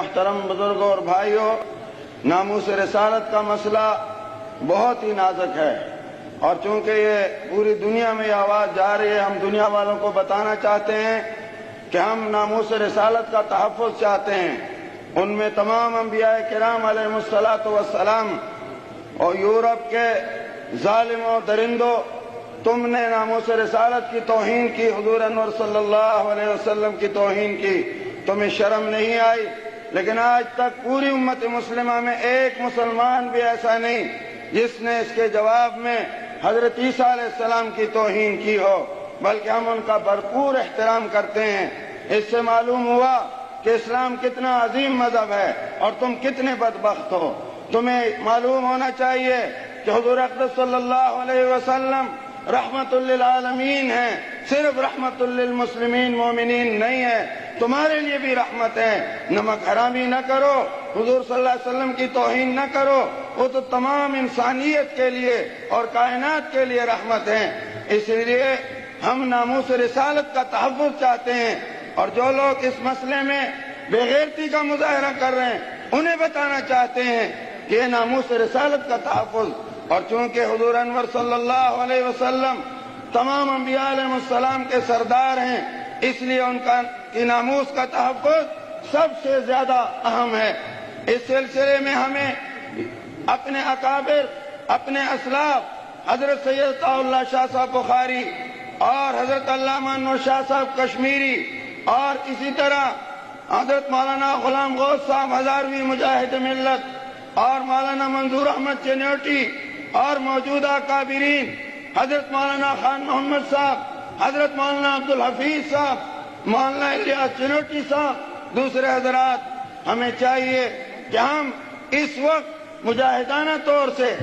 محترم بزرگوں اور بھائیوں، ناموس رسالت کا مسئلہ بہت ہی نازک ہے، اور چونکہ یہ پوری دنیا میں یہ آواز جا رہی ہے، ہم دنیا والوں کو بتانا چاہتے ہیں کہ ہم ناموس رسالت کا تحفظ چاہتے ہیں۔ ان میں تمام انبیاء کرام علیہم الصلاۃ والسلام اور یورپ کے ظالموں اور درندوں، تم نے ناموس رسالت کی توہین کی، حضور انور صلی اللہ علیہ وسلم کی توہین کی، تمہیں شرم نہیں آئی؟ لیکن آج تک پوری امت مسلمہ میں ایک مسلمان بھی ایسا نہیں جس نے اس کے جواب میں حضرت عیسیٰ علیہ السلام کی توہین کی ہو، بلکہ ہم ان کا بھرپور احترام کرتے ہیں۔ اس سے معلوم ہوا کہ اسلام کتنا عظیم مذہب ہے اور تم کتنے بدبخت ہو۔ تمہیں معلوم ہونا چاہیے کہ حضور اقدس صلی اللہ علیہ وسلم رحمت للعالمین ہیں، صرف رحمت للمسلمین مومنین نہیں ہے، تمہارے لیے بھی رحمت ہے۔ نمک حرامی نہ کرو، حضور صلی اللہ علیہ وسلم کی توہین نہ کرو، وہ تو تمام انسانیت کے لیے اور کائنات کے لیے رحمت ہے۔ اس لیے ہم ناموس رسالت کا تحفظ چاہتے ہیں، اور جو لوگ اس مسئلے میں بے غیرتی کا مظاہرہ کر رہے ہیں انہیں بتانا چاہتے ہیں کہ یہ ناموس رسالت کا تحفظ، اور چونکہ حضور انور صلی اللہ علیہ وسلم تمام انبیاء علیہ السلام کے سردار ہیں، اس لیے ان کی ناموس کا تحفظ سب سے زیادہ اہم ہے۔ اس سلسلے میں ہمیں اپنے اکابر، اپنے اسلاف حضرت سید اللہ شاہ صاحب بخاری اور حضرت علامہ انور شاہ صاحب کشمیری، اور اسی طرح حضرت مولانا غلام غوث صاحب ہزارویں مجاہد ملت، اور مولانا منظور احمد چنوٹی، اور موجودہ کابرین حضرت مولانا خان محمد صاحب، حضرت مولانا عبدالحفیظ صاحب، مولانا الیاس چنوٹی صاحب، دوسرے حضرات، ہمیں چاہیے کہ ہم اس وقت مجاہدانہ طور سے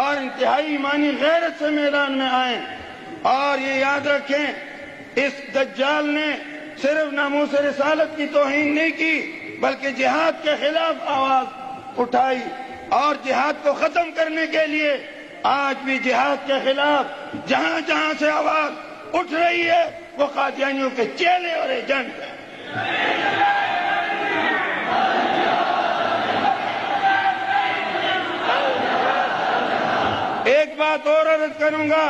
اور انتہائی ایمانی غیرت سے میدان میں آئیں، اور یہ یاد رکھیں اس دجال نے صرف ناموس رسالت کی توہین نہیں کی بلکہ جہاد کے خلاف آواز اٹھائی، اور جہاد کو ختم کرنے کے لیے آج بھی جہاد کے خلاف جہاں جہاں سے آواز اٹھ رہی ہے وہ قادیانیوں کے چیلے اور ایجنٹ ہیں۔ ایک بات اور عرض کروں گا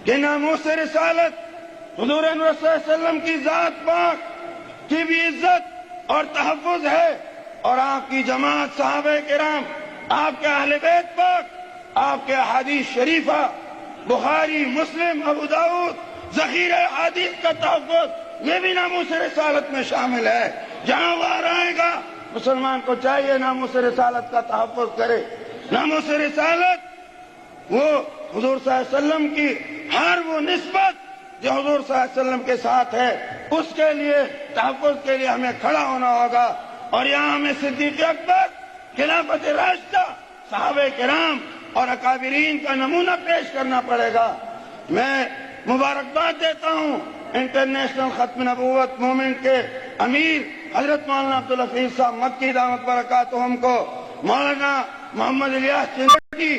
کہ ناموس رسالت حضور انور صلی اللہ علیہ وسلم کی ذات پاک کی بھی عزت اور تحفظ ہے، اور آپ کی جماعت صحابہ کرام، آپ کے اہل بیت پاک، آپ کے احادیث شریفہ بخاری، مسلم، ابو داؤد، ذخیرہ احادیث کا تحفظ یہ بھی ناموس رسالت میں شامل ہے۔ جہاں وہاں آئے گا مسلمان کو چاہیے ناموس رسالت کا تحفظ کرے۔ ناموس رسالت وہ حضور صلی اللہ علیہ وسلم کی ہر وہ نسبت جو حضور صلی اللہ علیہ وسلم کے ساتھ ہے، اس کے لیے تحفظ کے لیے ہمیں کھڑا ہونا ہوگا، اور یہاں ہمیں صدیق اکبر، خلافت راشدہ، صحابہ کرام اور اکابرین کا نمونہ پیش کرنا پڑے گا۔ میں مبارکباد دیتا ہوں انٹرنیشنل ختم نبوت موومنٹ کے امیر حضرت مولانا عبدالحفیظ صاحب مکی دامت برکاتہم کو، مولانا محمد الیاس چنوٹی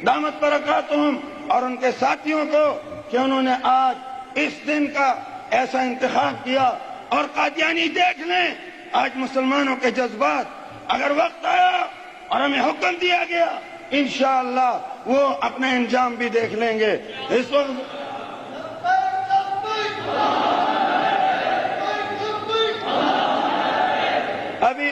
دامت برکاتہم اور ان کے ساتھیوں کو کہ انہوں نے آج اس دن کا ایسا انتخاب کیا۔ اور قادیانی دیکھ لیں آج مسلمانوں کے جذبات، اگر وقت آیا اور ہمیں حکم دیا گیا انشاءاللہ وہ اپنا انجام بھی دیکھ لیں گے۔ اس وقت ابھی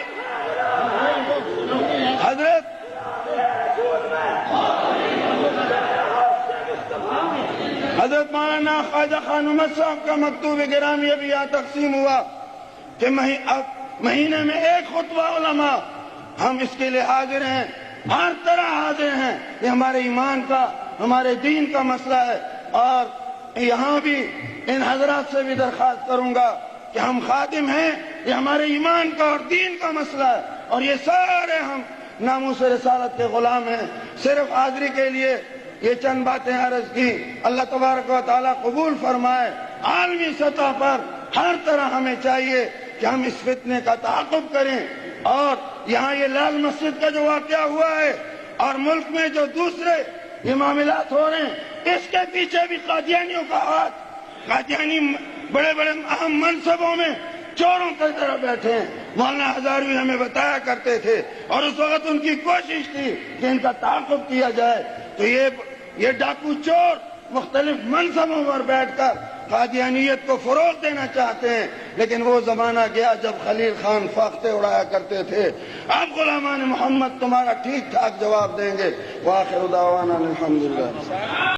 حضرت مولانا خواجہ خان محمد صاحب کا مکتوب گرامی ابھی یہاں تقسیم ہوا کہ مہینے میں ایک خطبہ علماء، ہم اس کے لیے حاضر ہیں، ہر طرح حاضر ہیں۔ یہ ہمارے ایمان کا، ہمارے دین کا مسئلہ ہے، اور یہاں بھی ان حضرات سے بھی درخواست کروں گا کہ ہم خادم ہیں، یہ ہمارے ایمان کا اور دین کا مسئلہ ہے، اور یہ سارے ہم ناموس رسالت کے غلام ہیں۔ صرف حاضری کے لیے یہ چند باتیں عرض کی، اللہ تبارک و تعالیٰ قبول فرمائے۔ عالمی سطح پر ہر طرح ہمیں چاہیے کہ ہم اس فتنے کا تعاقب کریں، اور یہاں یہ لال مسجد کا جو واقعہ ہوا ہے اور ملک میں جو دوسرے یہ معاملات ہو رہے ہیں، اس کے پیچھے بھی قادیانیوں کا ہاتھ، قادیانی بڑے بڑے اہم منصبوں میں چوروں کی طرح بیٹھے ہیں۔ مولانا ہزاروی ہمیں بتایا کرتے تھے، اور اس وقت ان کی کوشش تھی کہ ان کا تعاقب کیا جائے، تو یہ ڈاکو چور مختلف منصبوں پر بیٹھ کر قادیانیت کو فروغ دینا چاہتے ہیں، لیکن وہ زمانہ گیا جب خلیل خان فاختے اڑایا کرتے تھے۔ اب غلامان محمد تمہارا ٹھیک ٹھاک جواب دیں گے۔ وآخر دعوانا الحمدللہ۔